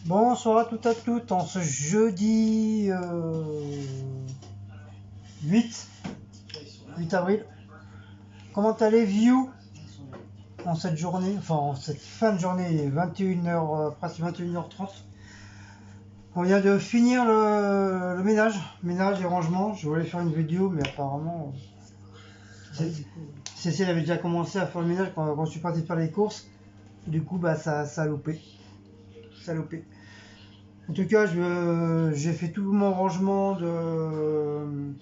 Bonsoir à toutes et à toutes en ce jeudi 8 avril. Comment allez-vous en cette journée, enfin en cette fin de journée, 21h, presque 21h30. On vient de finir le ménage et rangement. Je voulais faire une vidéo, mais apparemment, Cécile avait déjà commencé à faire le ménage quand je suis parti faire les courses. Du coup, bah, ça a loupé. Ça a loupé. En tout cas, j'ai fait tout mon rangement de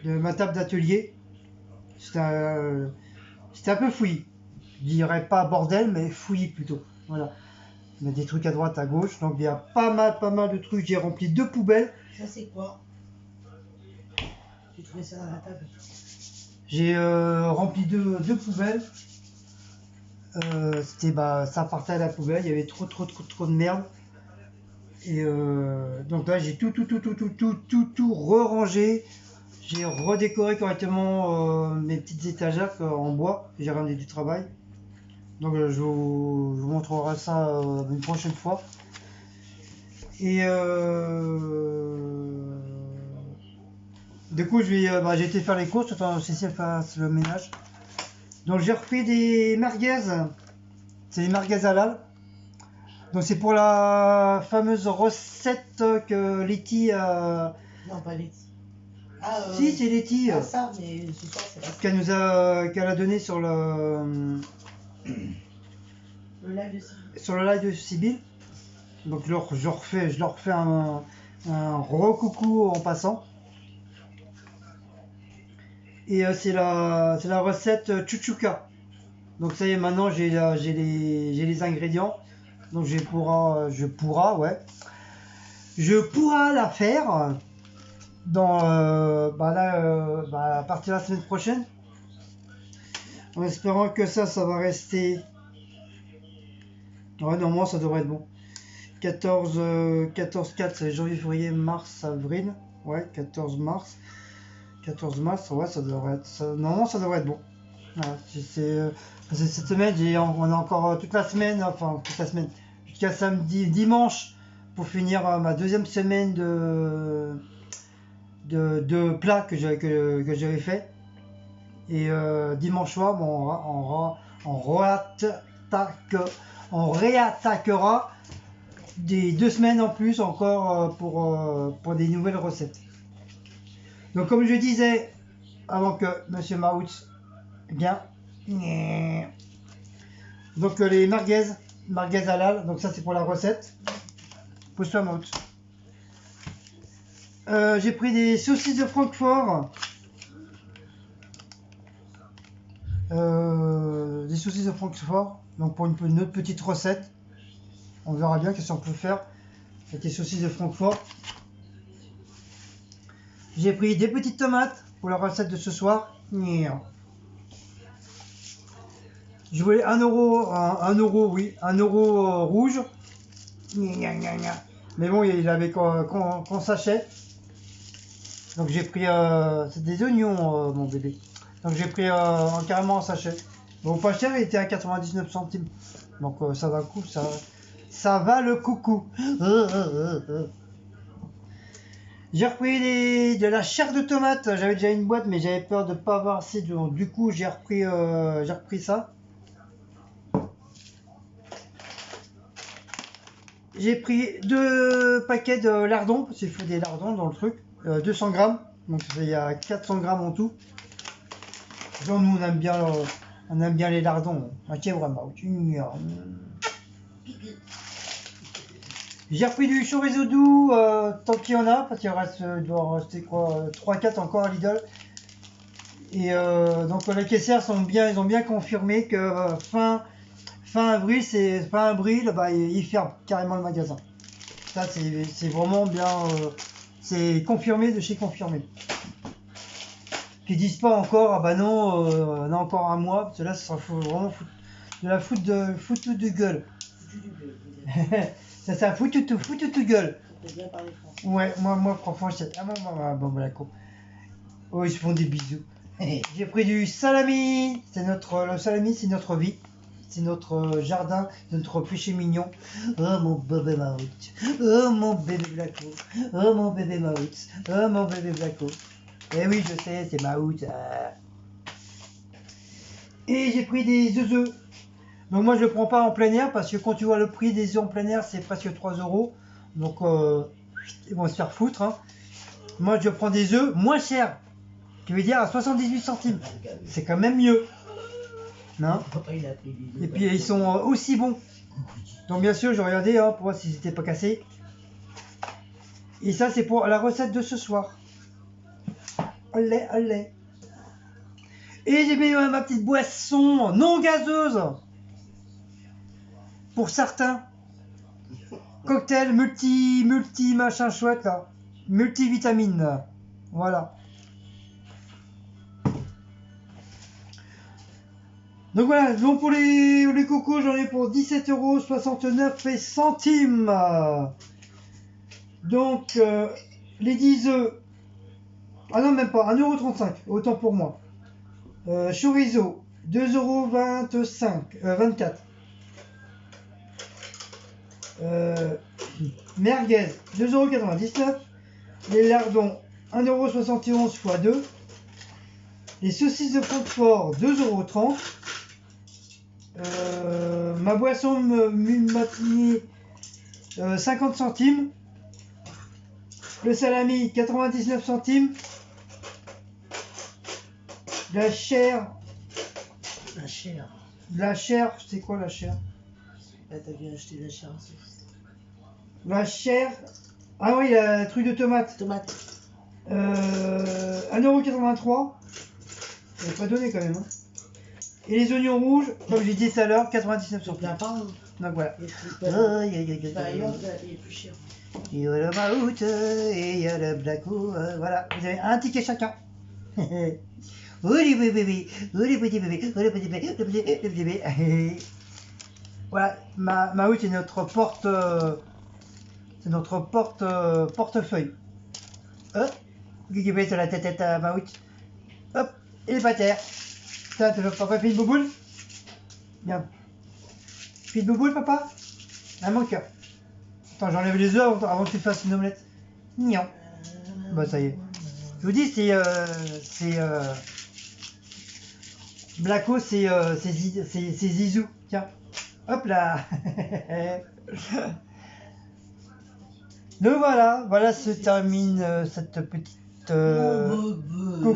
ma table d'atelier. C'était un peu fouillis. Je dirais pas bordel, mais fouillis plutôt. Voilà. Il y a des trucs à droite, à gauche. Donc il y a pas mal de trucs. J'ai rempli 2 poubelles. Ça c'est quoi? J'ai trouvé ça dans la table. J'ai rempli deux poubelles. Ça partait à la poubelle. Il y avait trop de merde. Et donc là, j'ai tout re-rangé. J'ai redécoré correctement mes petites étagères en bois. J'ai ramené du travail. Donc je vous montrerai ça une prochaine fois. Et du coup, j'ai été faire les courses, attends, Cécile fasse le ménage. Donc j'ai repris des merguez. C'est des merguez halal. Donc c'est pour la fameuse recette que Letty a... Non, pas Letty. Si, c'est Letty. Ah, ça, mais ce soir, c'est pas ça. Qu'elle a donné sur le live de Sibyl. Sur le live de Sibyl. Donc je leur refais un recoucou en passant. Et c'est la recette chouchouka. Donc ça y est, maintenant j'ai les ingrédients. Donc je pourra la faire dans à partir de la semaine prochaine. En espérant que ça va rester. Ouais, normalement ça devrait être bon. 14-4, c'est janvier, février, mars, avril. Ouais, 14 mars. 14 mars, ouais, ça devrait être. Normalement, ça devrait être bon. Voilà, cette semaine, on a encore toute la semaine, jusqu'à samedi, dimanche, pour finir ma deuxième semaine de plats que j'avais fait. Et dimanche soir, bon, on réattaquera des 2 semaines en plus encore pour des nouvelles recettes. Donc comme je disais avant que Monsieur Maouts bien, donc les merguez halal, donc ça c'est pour la recette. Pousse-toi Maouts. J'ai pris des saucisses de Francfort. Des saucisses de Francfort, donc pour une autre petite recette. On verra bien qu'est-ce qu'on peut faire avec les saucisses de Francfort. J'ai pris des petites tomates pour la recette de ce soir. Je voulais 1 euro, oui, 1 euro rouge. Mais bon, il avait qu'en sachet. Donc j'ai pris, c'est des oignons, mon bébé. Donc j'ai pris carrément en sachet. Bon, pas cher, il était à 99 centimes. Donc ça va le coup, ça va le coucou. J'ai repris de la chair de tomate. J'avais déjà une boîte, mais j'avais peur de ne pas avoir assez. Donc, du coup, j'ai repris ça. J'ai pris 2 paquets de lardons, parce qu'il faut des lardons dans le truc. 200 grammes. Donc il y a 400 grammes en tout. Donc, nous, on aime bien les lardons. Ok, vraiment. J'ai repris du chorizo doux, tant qu'il y en a, parce qu'il doit rester quoi, 3-4 encore à Lidl. Et donc les caissières ils ont bien confirmé que fin avril, ils ferment carrément le magasin. Ça c'est vraiment bien, c'est confirmé de chez confirmé. Qu'ils disent pas encore, ah bah non, on a encore un mois, parce que là ça sera vraiment de la foutu de gueule. Ça, c'est un foutu de gueule. Bien parler français. Ouais, moi franchement, bon, la coupe. Oh, ils se font des bisous. J'ai pris du salami. Le salami, c'est notre vie. c'est notre jardin, notre péché mignon. Oh mon bébé Maout, oh mon bébé Blacko, oh mon bébé Maout, oh mon bébé Blacko. Eh oui, je sais, c'est Maout. Et j'ai pris des œufs. Donc moi je le prends pas en plein air parce que quand tu vois le prix des œufs en plein air, c'est presque 3 euros. Donc ils vont se faire foutre. Hein. Moi je prends des œufs moins chers. Qui veut dire à 78 centimes. C'est quand même mieux. Non. Et puis ils sont aussi bons. Donc bien sûr, je regardais hein, pour voir s'ils n'étaient pas cassés. Et ça, c'est pour la recette de ce soir. Olé, olé. Et j'ai mis ma petite boisson non gazeuse. Pour certains. Cocktail multi machin chouette là. Multivitamine. Voilà. Donc voilà, donc pour les cocos, j'en ai pour 17,69 €. Donc, les 10 œufs, ah non, même pas, 1,35 €, autant pour moi. Chorizo, 2,24 €. Merguez, 2,99 €. Les lardons, 1,71 € x 2. Les saucisses de Francfort, 2,30 €. Ma boisson matinée 50 centimes. Le salami 99 centimes. La chair. La chair, c'est quoi la chair? Là, t'as bien acheté la chair. La chair. Ah oui, le truc de tomate. 1,83 €. J'avais pas donné quand même. Hein. Et les oignons rouges, comme j'ai dit tout à l'heure, 99 centimes. Donc voilà. Il est plus cher. Il y a le Maout et il y a le Blacko. Voilà, vous avez un ticket chacun. Oh les bébés, oh les petits bébés, oh les petits bébés, le petit bébé. Voilà, Maout est notre portefeuille. Hop, Guigui sur la tête à Maout. Hop, il est pas terre. Tiens, tu veux papa fait une bouboule? Bien. Fait une bouboule, papa? À mon cœur. Attends, j'enlève les œufs avant que tu fasses une omelette. Nion. Bah ça y est. Je vous dis, c'est Blacko, c'est Zizou. Tiens. Hop là. Donc voilà se termine cette petite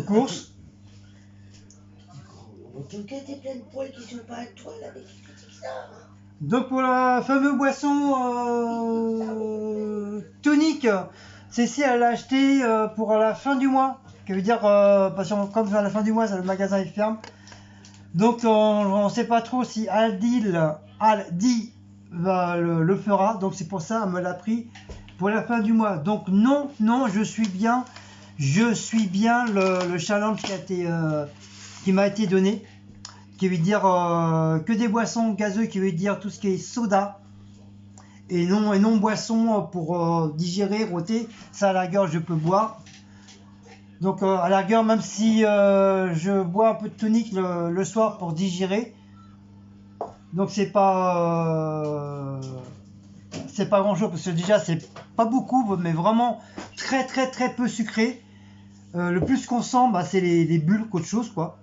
course. En tout cas, t'es plein de poils qui sont pas à toi là, avec les petits bizarres. Donc pour la fameuse boisson tonique, Cécile elle l'a acheté pour la fin du mois. Ça veut dire parce que comme à la fin du mois, le magasin est ferme. Donc on ne sait pas trop si Aldi le fera. Donc c'est pour ça elle me l'a pris pour la fin du mois. Donc non, je suis bien le challenge qui m'a été donné. Qui veut dire que des boissons gazeuses, qui veut dire tout ce qui est soda et non boisson pour digérer, rôter. Ça à la rigueur je peux boire. Donc à la rigueur même si je bois un peu de tonique le soir pour digérer. Donc c'est pas grand chose parce que déjà c'est pas beaucoup mais vraiment très peu sucré. Le plus qu'on sent bah, c'est les bulles qu'autre chose quoi.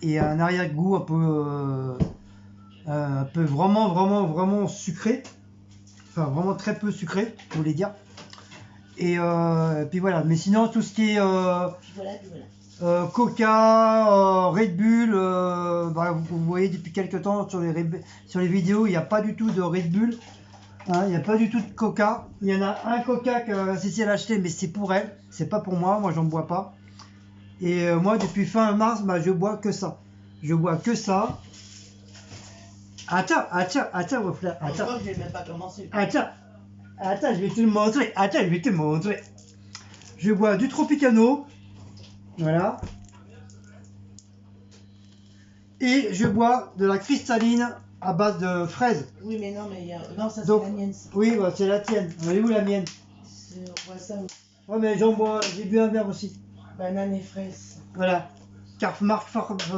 Et un arrière-goût un peu vraiment sucré, enfin vraiment très peu sucré, je voulais dire. Et puis voilà, mais sinon tout ce qui est Coca, Red Bull, bah, vous voyez depuis quelques temps sur les vidéos, il n'y a pas du tout de Red Bull, hein, il n'y a pas du tout de Coca. Il y en a un Coca que Cécile a acheté, mais c'est pour elle, c'est pas pour moi j'en bois pas. Et moi, depuis fin mars, bah, je bois que ça. Attends, reflet. Attends. Je vais même pas commencer. Attends, je vais te le montrer. Je bois du Tropicano. Voilà. Et je bois de la cristalline à base de fraises. Oui, mais non, non, ça c'est Donc, la mienne. Ça. Oui, bah, c'est la tienne. Elle est où la mienne? On voit ça. Ouais, mais j'ai bu un verre aussi. Banane et fraise. Voilà. Marque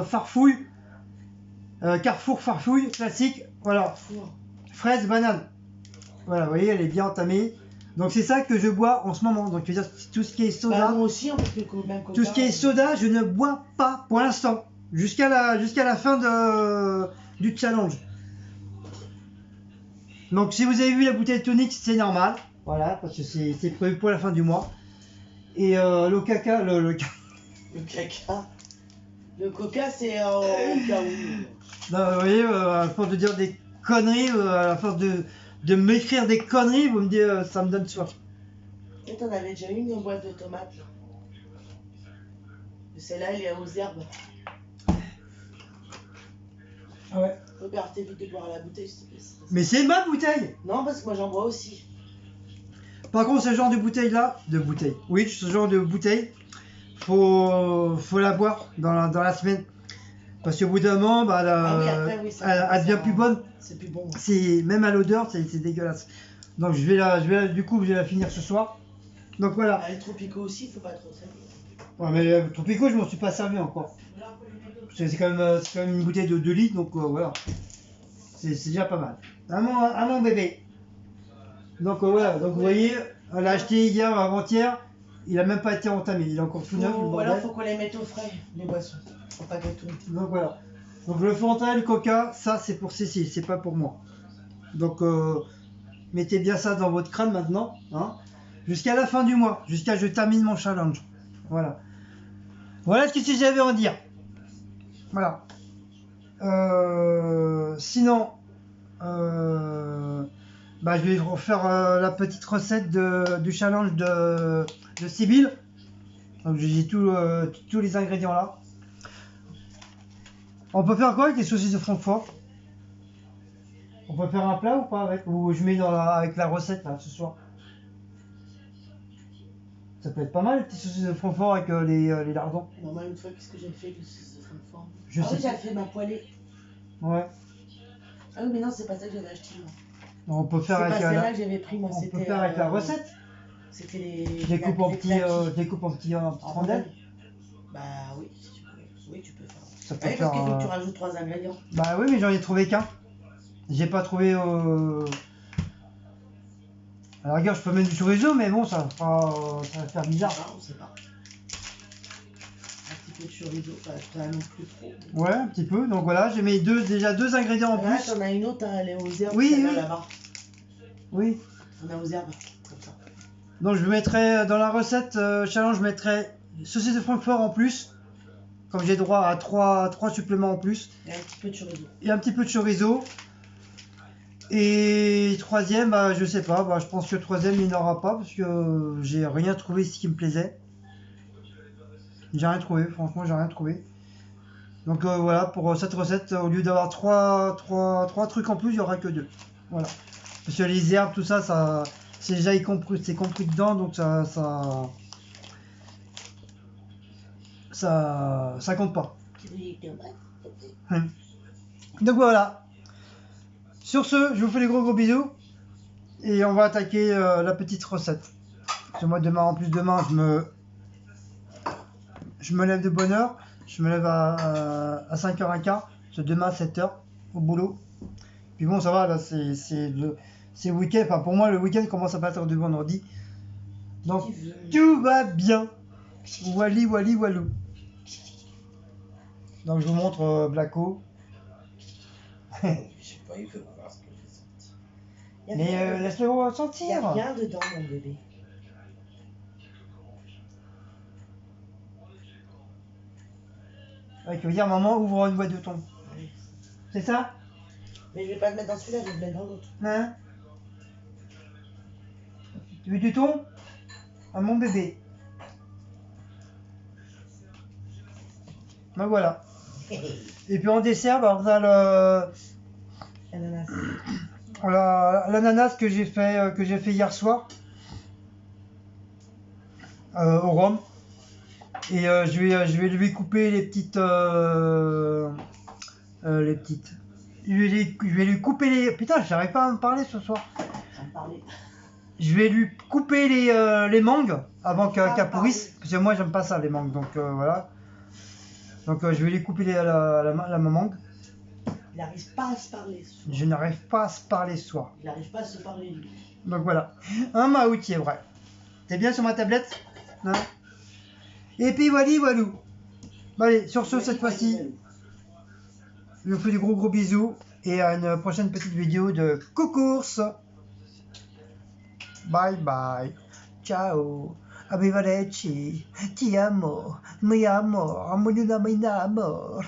Farfouille. Carrefour Farfouille, classique. Voilà, Four. fraise, banane. Voilà, vous voyez, elle est bien entamée. Donc c'est ça que je bois en ce moment. Donc je veux dire, tout ce qui est Bah, soda, moi aussi, hein, parce que même tout ce qui est soda, je ne bois pas pour l'instant. Jusqu'à la fin du challenge. Donc si vous avez vu la bouteille tonique, c'est normal. Voilà, parce que c'est prévu pour la fin du mois. Et le caca, Le caca. Le coca, c'est au cas où. non, vous voyez, à force de dire des conneries, à force de m'écrire des conneries, vous me dites, ça me donne soif. Et t'en avais déjà une boîte de tomates. Là. Mais celle-là, elle est aux herbes. Ah ouais. Regarde, t'évites de boire à la bouteille, s'il te plaît. Mais c'est ma bouteille. Non, parce que moi j'en bois aussi. Par contre, ce genre de bouteille-là, oui, ce genre de bouteille, faut la boire dans la semaine. Parce qu'au bout d'un moment, bah, Oui, après, oui, elle devient plus bonne. C'est plus bon. C'est même à l'odeur, c'est dégueulasse. Donc du coup, je vais la finir ce soir. Donc voilà. Les Tropico aussi, faut pas trop servir. Ouais, mais Tropico, je m'en suis pas servi encore. C'est quand même une bouteille de 2 litres, donc voilà. C'est déjà pas mal. À mon bébé. Donc voilà, donc vous voyez, on l'a acheté hier, avant-hier. Il a même pas été entamé, il est encore tout neuf. Ou alors faut qu'on les mette au frais, les boissons. Faut pas qu'elles tournent. Donc voilà. Donc le Fanta et le Coca, ça c'est pour Cécile, c'est pas pour moi. Donc mettez bien ça dans votre crâne maintenant, hein, jusqu'à la fin du mois, jusqu'à ce que je termine mon challenge. Voilà. Voilà ce que j'avais à en dire. Voilà. Sinon, bah, je vais refaire la petite recette du challenge de Sibylle. Donc j'ai tous les ingrédients là. On peut faire quoi avec les saucisses de Francfort? On peut faire un plat ou pas avec? Ou je mets avec la recette là ce soir? Ça peut être pas mal les petites saucisses de Francfort avec les lardons. Non, moi une fois, qu'est-ce que j'ai fait avec les saucisses de Francfort? Je sais oui, j'avais fait ma poêlée. Ouais. Ah oui, mais non, c'est pas ça que j'avais acheté moi. On peut faire avec C'est pas celle-là que j'avais pris moi, on c'était. peut faire avec la recette. C'était les. Je les coupe en petits en rondelles. Bah oui, si tu peux. Oui, tu peux faire. Ça peut Oui, faire. parce qu'il faut que tu rajoutes 3 ingrédients. Bah oui, mais j'en ai trouvé qu'un. J'ai pas trouvé. À la rigueur, je peux mettre du chorizo, mais bon, ça va faire bizarre. Ah, on sait pas. Un petit peu de chorizo, pas non plus trop. Ouais, un petit peu. Donc voilà, j'ai mis déjà deux ingrédients en Là, plus. t'en as une autre, elle est aux herbes, Oui, celle-là oui. là-bas. Oui. On a aux herbes, comme ça. Donc je mettrai dans la recette challenge, je mettrai saucisse de Francfort en plus. Comme j'ai droit à 3 suppléments en plus. Et un petit peu de chorizo. Et un petit peu de chorizo. Et troisième, bah, je sais pas, bah, je pense que le troisième il n'y en aura pas parce que j'ai rien trouvé ce qui me plaisait. J'ai rien trouvé, franchement j'ai rien trouvé. Donc voilà, pour cette recette, au lieu d'avoir 3 trucs en plus, il n'y aura que 2. Voilà. Parce que les herbes, tout ça, c'est déjà compris dedans, donc ça compte pas. Donc voilà. Sur ce, je vous fais des gros bisous. Et on va attaquer la petite recette. Parce que moi demain, je me lève de bonne heure. Je me lève à 5h15. C'est demain à 7h au boulot. Puis bon, ça va, là, c'est le week-end. Enfin, pour moi, le week-end commence à partir du vendredi. Donc, tout va bien. Wally, wally, walou. Donc, je vous montre Blacko. Je sais pas, il faut voir ce que j'ai senti. Mais laisse-le Il n'y a sentir. rien dedans, mon bébé. Ouais, tu veux dire, maman, ouvre une boîte de thon. Oui. C'est ça? Mais je vais pas le mettre dans celui-là, je vais le mettre dans l'autre. Hein? Tu veux du thon? À mon bébé. Ben voilà. Et puis en dessert, bah, on a Ananas. l'ananas que j'ai fait hier soir au rhum. Et je vais lui couper les petites. Je vais lui couper les. Putain, j'arrive pas à me parler ce soir. Ça me parlait. Je vais lui couper les mangues avant qu'elle pourrisse. Parce que moi, j'aime pas ça, les mangues. Donc voilà. Donc je vais lui couper la mangue. n'arrive pas à se parler. Je n'arrive pas à se parler soi. Il n'arrive pas à se parler lui. Donc voilà. Un Maoutier, vrai. T'es bien sur ma tablette, hein? Et puis voilà, voilou. Bon, allez, sur ce, cette fois-ci, je vous fais des gros bisous. Et à une prochaine petite vidéo de course. Bye bye. Ciao. Arrivederci. Ti amo. Mi amo. Amor.